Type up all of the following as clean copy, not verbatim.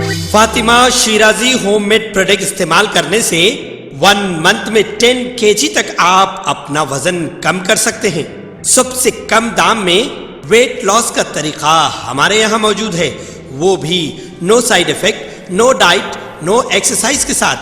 Fatima Shirazi home made product استعمال کرنے سے 1 منتھ میں 10 kg تک آپ اپنا وزن کم کر سکتے ہیں. سب سے کم دام میں ویٹ لاس کا طریقہ ہمارے یہاں موجود ہے، وہ بھی no side effect, no diet, no exercise کے ساتھ.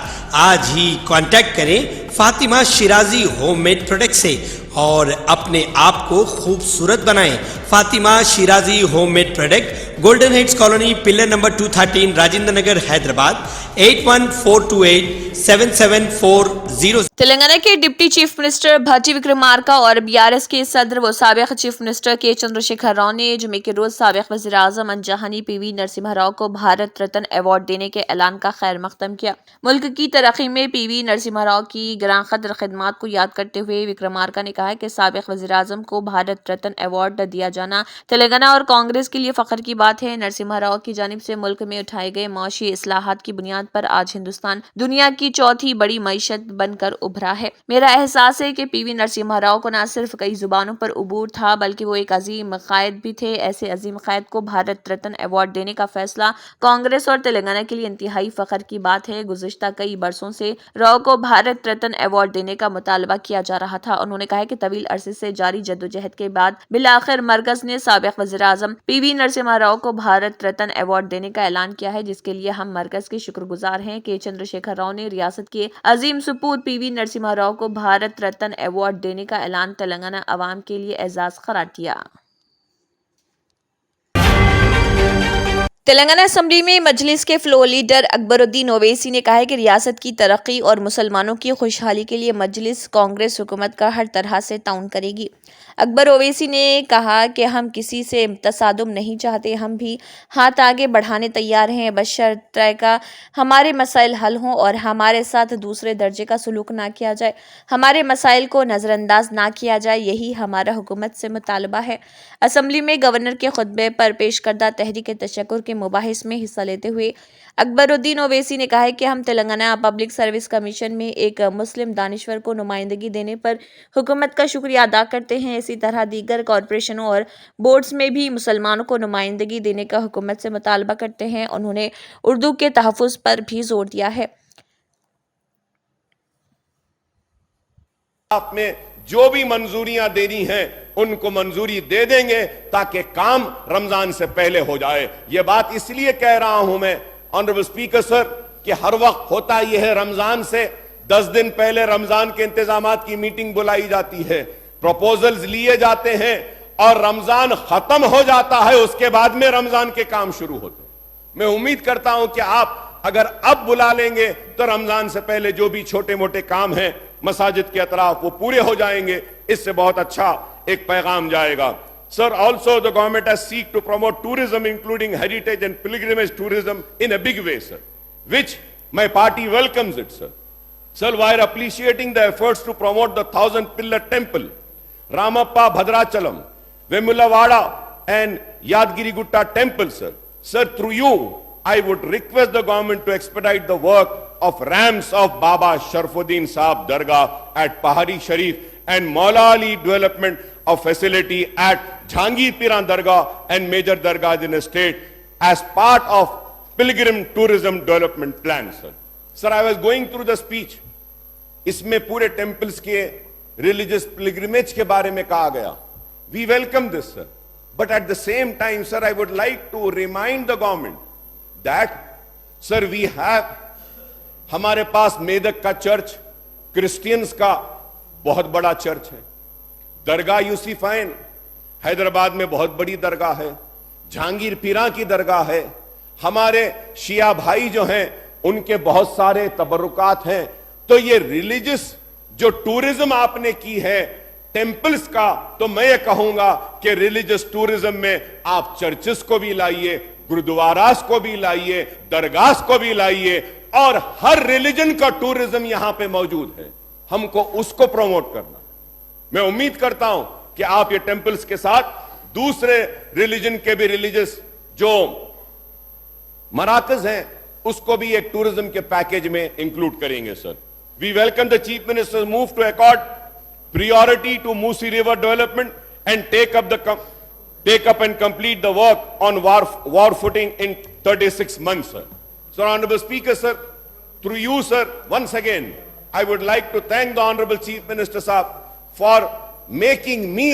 آج ہی کانٹیکٹ کریں Fatima Shirazi home made product سے اور اپنے آپ کو خوبصورت بنائیں. Fatima Shirazi home made product, golden heights colony, pillar number 213، Rajendra Nagar, Hyderabad. 8142877440. Telangana کے deputy chief minister Bhatti Vikramarka اور BRS کے صدر و سابق چیف منسٹر کے چندر شیکھر راؤ نے جمعے کے روز سابق وزیر اعظم انجہانی PV نرسمہا راؤ کو بھارت رتن ایوارڈ دینے کے اعلان کا خیر مقدم کیا. ملک کی ترقی میں PV نرسمہا راؤ کی گراں قدر خدمات کو یاد کرتے ہوئے وکرمارکا نے کہا کہ سابق وزیر اعظم کو بھارت رتن ایوارڈ دیا جانا تلنگانہ اور کانگریس کے لیے فخر کی بات ہے. نرسمہا راؤ کی جانب سے ملک میں اٹھائے گئے معاشی اصلاحات کی بنیاد پر آج ہندوستان دنیا کی چوتھی بڑی معیشت بن کر ابھرا ہے. میرا احساس ہے کہ PV نرسمہا راؤ کو نہ صرف کئی زبانوں پر عبور تھا بلکہ وہ ایک عظیم قائد بھی تھے. ایسے عظیم قائد کو بھارت رتن ایوارڈ دینے کا فیصلہ کانگریس اور تلنگانہ کے لیے انتہائی فخر کی بات ہے. گزشتہ کئی برسوں سے راؤ کو بھارت رتن ایوارڈ دینے کا مطالبہ کیا جا رہا تھا. انہوں نے کہا کہ طویل عرصے سے جاری جدوجہد کے بعد بالآخر مرکز نے سابق وزیر اعظم PV نرسمہا راؤ کو بھارت رتن ایوارڈ دینے کا اعلان کیا ہے، جس کے لیے ہم مرکز کے شکر گزار ہیں کہ چندر شیکھر راؤ نے ریاست کے عظیم سپوت PV نرسمہا راؤ کو بھارت رتن ایوارڈ دینے کا اعلان تلنگانہ عوام کے لیے اعزاز قرار دیا. تلنگانہ اسمبلی میں مجلس کے فلور لیڈر اکبر الدین اویسی نے کہا ہے کہ ریاست کی ترقی اور مسلمانوں کی خوشحالی کے لیے مجلس کانگریس حکومت کا ہر طرح سے تعاون کرے گی. اکبر اویسی نے کہا کہ ہم کسی سے تصادم نہیں چاہتے، ہم بھی ہاتھ آگے بڑھانے تیار ہیں بشرطیکہ کہ ہمارے مسائل حل ہوں اور ہمارے ساتھ دوسرے درجے کا سلوک نہ کیا جائے، ہمارے مسائل کو نظر انداز نہ کیا جائے، یہی ہمارا حکومت سے مطالبہ ہے. اسمبلی میں گورنر کے خطبے پر پیش کردہ تحریک تشکر کے مباحث میں حصہ لیتے ہوئے اکبر الدین اویسی نے کہا ہے کہ ہم تلنگانہ پبلک سروس کمیشن میں ایک مسلم دانشور کو نمائندگی دینے پر حکومت کا شکریہ ادا کرتے ہیں. اسی طرح دیگر کارپوریشنوں اور بورڈز میں بھی مسلمانوں کو نمائندگی دینے کا حکومت سے مطالبہ کرتے ہیں. انہوں نے اردو کے تحفظ پر بھی زور دیا ہے. آپ میں جو بھی منظوریاں دینی ہیں ان کو منظوری دے دیں گے تاکہ کام رمضان سے پہلے ہو جائے. یہ بات اس لیے کہہ رہا ہوں میں آنریبل اسپیکر سر کہ ہر وقت ہوتا یہ ہے رمضان سے 10 دن پہلے رمضان کے انتظامات کی میٹنگ بلائی جاتی ہے، پروپوزلز لیے جاتے ہیں اور رمضان ختم ہو جاتا ہے، اس کے بعد میں رمضان کے کام شروع ہوتے ہیں. میں امید کرتا ہوں کہ آپ اگر اب بلا لیں گے تو رمضان سے پہلے جو بھی چھوٹے موٹے کام ہیں مساجد کے اطراف وہ پورے ہو جائیں گے. اس سے بہت اچھا ایک پیغام جائے گا. Sir, also the government has seek to promote tourism including heritage and pilgrimage tourism in a big way, sir, which my party welcomes it, sir. Sir, while appreciating the efforts to promote the 1000-pillar temple, Ramappa Bhadrachalam, Vemulavada and Yadgiri Gutta temple, sir, through you, I would request the government to expedite the work of ramps of Baba Sharfuddin Sahab Dargah at Pahari Sharif and Maula Ali development of facility at Jhangir Piran Dargah and major Dargahs in the state as part of pilgrim tourism development plan, sir. Sir, I was going through the speech. اس میں پورے temples کے religious pilgrimage کے بارے میں کہا گیا. We welcome this, sir. But at the same time, sir, I would like to remind the government that, sir, we have ہمارے پاس میدک کا چرچ کرسچینز کا بہت بڑا چرچ ہے. درگاہ یوسفین حیدرآباد میں بہت بڑی درگاہ ہے. جہانگیر پیراں کی درگاہ ہے. ہمارے شیعہ بھائی جو ہیں ان کے بہت سارے تبرکات ہیں. تو یہ ریلیجس جو ٹورزم آپ نے کی ہے ٹیمپلز کا، تو میں یہ کہوں گا کہ ریلیجس ٹورزم میں آپ چرچز کو بھی لائیے، گردواراز کو بھی لائیے، درگاہs کو بھی لائیے، اور ہر ریلیجن کا ٹورزم یہاں پہ موجود ہے. ہم کو اس کو پروموٹ کرنا. میں امید کرتا ہوں کہ آپ یہ ٹیمپلز کے ساتھ دوسرے ریلیجن کے بھی ریلیجس جو مراکز ہیں اس کو بھی ایک ٹورزم کے پیکیج میں انکلوڈ کریں گے. سر, we welcome the Chief Minister's move to accord priority to Musi River development and take up and complete the work on war footing in 36 months. Sir. So, Honorable Speaker, sir, through you, sir, once again, I would like to thank the Honorable Chief Minister Sahab for making me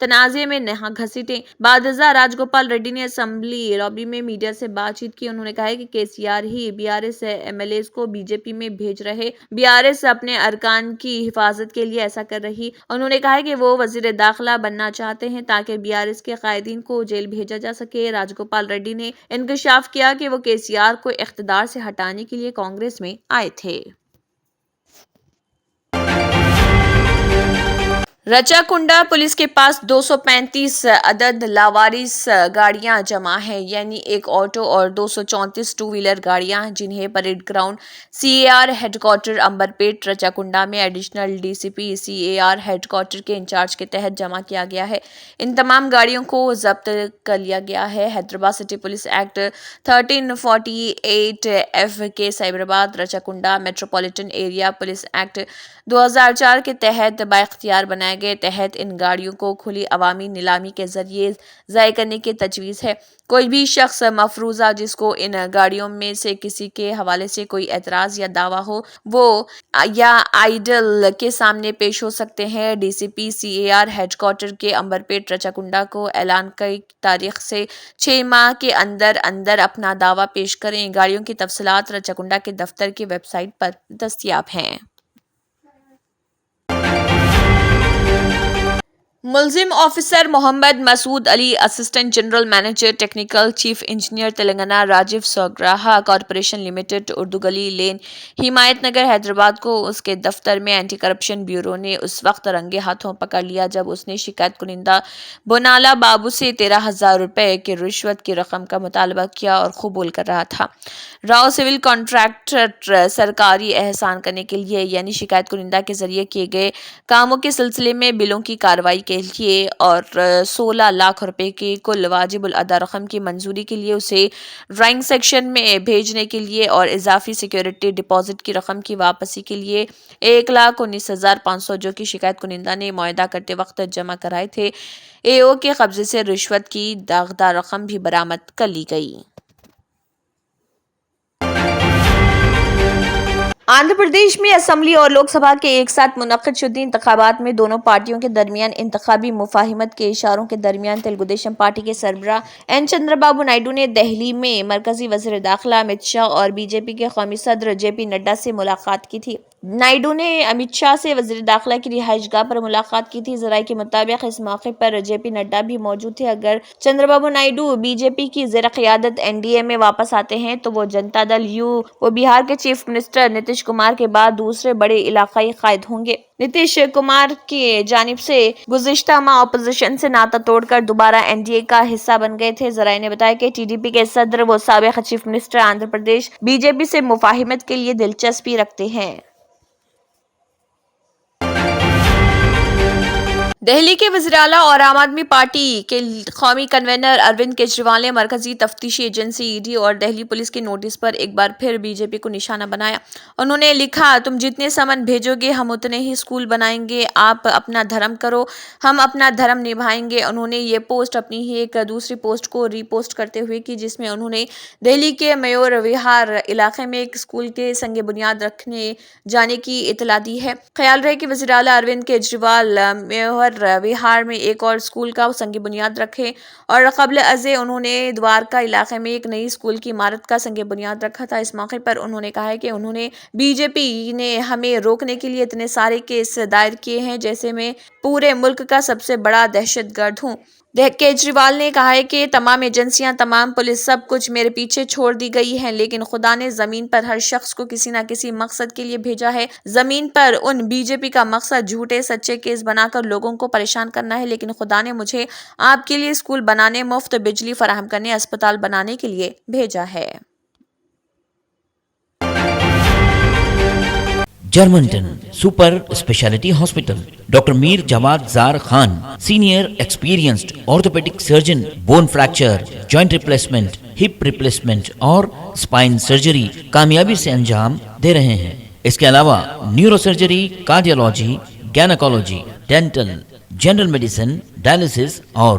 تنازع میں نہ گھسیٹیں۔ بعد ازاں راج Gopal ready نے assembly lobby میں media سے بات چیت کی۔ انہوں نے کہا کہ KCR ہی BRS ایم ایل ایز کو BJP میں بھیج رہے، BRS اپنے ارکان کی حفاظت کے لیے ایسا کر رہی۔ انہوں نے کہا کہ وہ وزیر داخلہ بننا چاہتے ہیں تاکہ BRS کے قائدین کو جیل بھیجا جا سکے۔ راج گوپال ریڈی نے انکشاف کیا کہ وہ KCR کو اقتدار سے ہٹانے کے لیے کانگریس میں آئے تھے۔ رچا کنڈا پولیس کے پاس 235 عدد لاوارث گاڑیاں جمع ہیں، یعنی ایک آٹو اور 234 ٹو ویلر گاڑیاں، جنہیں parade ground CAR head quarter Amberpet Rachakonda میں additional DCP CAR head quarter کے انچارج کے تحت جمع کیا گیا ہے۔ ان تمام گاڑیوں کو ضبط کر لیا گیا ہے۔ Hyderabad city police act 1348F کے سائبرآباد رچا کنڈا میٹروپولیٹن ایریا پولیس ایکٹ 2004 کے تحت بااختیار بنائے گئے تحت ان گاڑیوں کو کھلی عوامی نیلامی کے ذریعے ضائع کرنے کی تجویز ہے۔ کوئی بھی شخص مفروضہ جس کو ان گاڑیوں میں سے کسی کے حوالے سے کوئی اعتراض یا دعویٰ ہو، وہ یا عدل کے سامنے پیش ہو سکتے ہیں۔ DCP CAR ہیڈ کوارٹر کے امبرپیٹ رچا کنڈا کو اعلان کی تاریخ سے 6 ماہ کے اندر اندر اپنا دعویٰ پیش کریں۔ گاڑیوں کی تفصیلات رچا کنڈا کے دفتر کی ویب سائٹ پر دستیاب ہیں۔ ملزم officer Mohammed Masood Ali, assistant general manager technical chief engineer Telangana Rajiv Swagruha corporation limited, Urdu Gali lane, حمایت نگر، حیدرآباد کو اس کے دفتر میں اینٹی کرپشن بیورو نے اس وقت رنگے ہاتھوں پکڑ لیا جب اس نے شکایت کنندہ بونالا بابو سے 13,000 روپے کی رشوت کی رقم کا مطالبہ کیا اور قبول کر رہا تھا۔ راؤ سول کانٹریکٹر سرکاری احسان کرنے کے لیے، یعنی شکایت کنندہ کے ذریعے کیے گئے کاموں کے سلسلے میں بلوں کی کارروائی کے لیے اور 16 لاکھ روپے کی کل واجب الادا رقم کی منظوری کے لیے اسے ڈرائنگ سیکشن میں بھیجنے کے لیے اور اضافی سیکیورٹی ڈپازٹ کی رقم کی واپسی کے لیے 1,19,500 جو کہ شکایت کنندہ نے معاہدہ کرتے وقت جمع کرائے تھے، AO کے قبضے سے رشوت کی داغدار رقم بھی برآمد کر لی گئی۔ آندھرا پردیش میں اسمبلی اور لوک سبھا کے ایک ساتھ منعقد شدہ انتخابات میں دونوں پارٹیوں کے درمیان انتخابی مفاہمت کے اشاروں کے درمیان تلگو دیشم پارٹی کے سربراہ این چندرا بابو نائیڈو نے دہلی میں مرکزی وزیر داخلہ امت شاہ اور BJP کے قومی صدر JP نڈا سے ملاقات کی تھی۔ نائیڈو نے امت شاہ سے وزیر داخلہ کی رہائش گاہ پر ملاقات کی تھی۔ ذرائع کے مطابق اس موقع پر JP نڈا بھی موجود تھے۔ اگر چندرا بابو نائیڈو BJP کی زیر قیادت NDA میں واپس آتے ہیں تو وہ جنتا دل یو و بہار کے چیف منسٹر نتیش کمار کے بعد دوسرے بڑے علاقائی قائد ہوں گے۔ نتیش کمار کی جانب سے گزشتہ ماہ اپوزیشن سے ناطہ توڑ کر دوبارہ NDA کا حصہ بن گئے تھے۔ ذرائع نے بتایا کہ TDP کے صدر و سابق chief minister Andhra Pradesh BJP سے مفاہمت کے لیے دلچسپی رکھتے ہیں۔ دہلی کے وزیر اعلیٰ اور عام آدمی پارٹی کے قومی کنوینر اروند کیجریوال نے مرکزی تفتیشی ایجنسی ED اور دہلی پولیس کے نوٹس پر ایک بار پھر BJP کو نشانہ بنایا۔ انہوں نے لکھا، تم جتنے سمن بھیجو گے ہم اتنے ہی اسکول بنائیں گے، آپ اپنا دھرم کرو، ہم اپنا دھرم نبھائیں گے۔ انہوں نے یہ پوسٹ اپنی ہی ایک دوسری پوسٹ کو ری پوسٹ کرتے ہوئے کی، جس میں انہوں نے دہلی کے میور وہار علاقے میں ایک اسکول کے سنگ بنیاد رکھنے جانے کی اطلاع دی ہے۔ خیال رہے کہ وزیر اعلیٰ اروند کیجریوال میور وہار میں ایک اور اسکول کا سنگ بنیاد رکھے اور قبل ازیں انہوں نے دوارکا علاقے میں ایک نئی اسکول کی عمارت کا سنگ بنیاد رکھا تھا۔ اس موقع پر انہوں نے کہا کہ انہوں نے BJP نے ہمیں روکنے کے لیے اتنے سارے کیس دائر کیے ہیں جیسے میں پورے ملک کا سب سے بڑا دہشت گرد ہوں۔ کیجریوال نے کہا کہ تمام ایجنسیاں، تمام پولیس، سب کچھ میرے پیچھے چھوڑ دی گئی ہے، لیکن خدا نے زمین پر ہر شخص کو کسی نہ کسی مقصد کے لیے بھیجا ہے۔ زمین پر ان BJP کا مقصد جھوٹے سچے کیس بنا کر لوگوں کو پریشان کرنا ہے، لیکن خدا نے مجھے آپ کے لیے اسکول بنانے، مفت بجلی فراہم کرنے، اسپتال بنانے کے لیے بھیجا ہے۔ جرمنٹن super speciality hospital, doctor Mir Jawad Zar Khan, senior experienced orthopaedic surgeon, bone fracture, joint replacement, hip replacement اور اسپائن سرجری کامیابی سے انجام دے رہے ہیں۔ اس کے علاوہ neuro surgery, cardiology, gynaecology, dental, general medicine, dialysis اور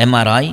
MRI,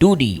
2D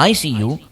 ICU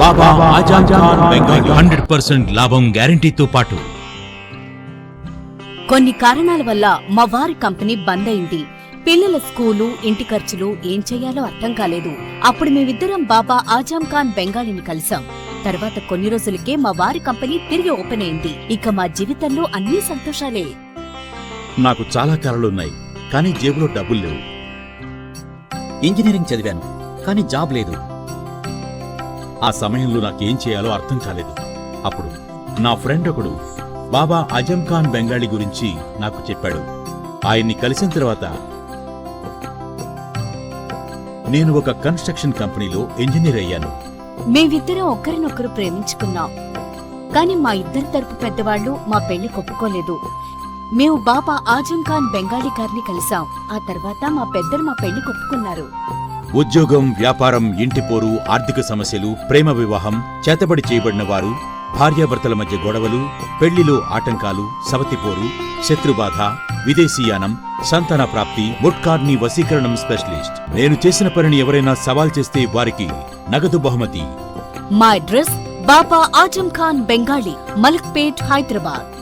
Baba Azam Khan Bengali 100% లాభం గ్యారంటీతో పాటు కొన్ని కారణాల వల్ల మా వారి కంపెనీ బంద్ అయింది. పిల్లల స్కూలు, ఇంటి ఖర్చులు ఏం చెయ్యాలో అర్థం కాలేదు. అప్పుడు మేమిద్దరం బాబా ఆజం ఖాన్ బెంగాలీని కలిసాం. తర్వాత కొన్ని రోజులకే మా వారి కంపెనీ తిరిగి ఓపెన్ అయింది. ఇక మా జీవితంలో అన్ని సంతోషాలే. నాకు చాలా కలలున్నాయి, కానీ జేబులో డబ్బులు లేవు. ఇంజనీరింగ్ చదివాను, కానీ జాబ్ లేదు. ఆ సమయంలో నాకేం చేయాలో అర్థం కాలేదు. అప్పుడు నా ఫ్రెండ్ ఒకడు బాబా ఆజం ఖాన్ బెంగాలీ గురించి నాకు చెప్పాడు. ఆయన్ని కలిసిన తర్వాత నేను ఒక కన్స్ట్రక్షన్ కంపెనీలో ఇంజనీర్ అయ్యాను. మేమిద్దరం ఒకరినొకరు ప్రేమించుకున్నాం. కాని మా ఇద్దరి తరపు పెద్దవాళ్లు మా పెళ్లి ఒప్పుకోలేదు. మేము బాబా ఆజం ఖాన్ బెంగాలీ గారిని కలిసాం. ఆ తర్వాత మా పెద్దలు మా పెళ్లి ఒప్పుకున్నారు. ఉద్యోగం, వ్యాపారం, ఇంటి పోరు, ఆర్థిక సమస్యలు, ప్రేమ వివాహం, చేతబడి చేయబడిన వారు, భార్యాభర్తల మధ్య గొడవలు, పెళ్లిలో ఆటంకాలు, సవతిపోరు, శత్రుబాధ, విదేశీయానం, సంతాన ప్రాప్తి, ముట్కార్ని వశీకరణం స్పెషలిస్ట్. నేను చేసిన పనిని ఎవరైనా సవాల్ చేస్తే వారికి నగదు బహుమతి. మా అడ్రస్ బాబా ఆజం ఖాన్ బెంగాలీ, మలక్పేట్, హైదరాబాద్.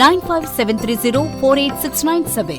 9573048697।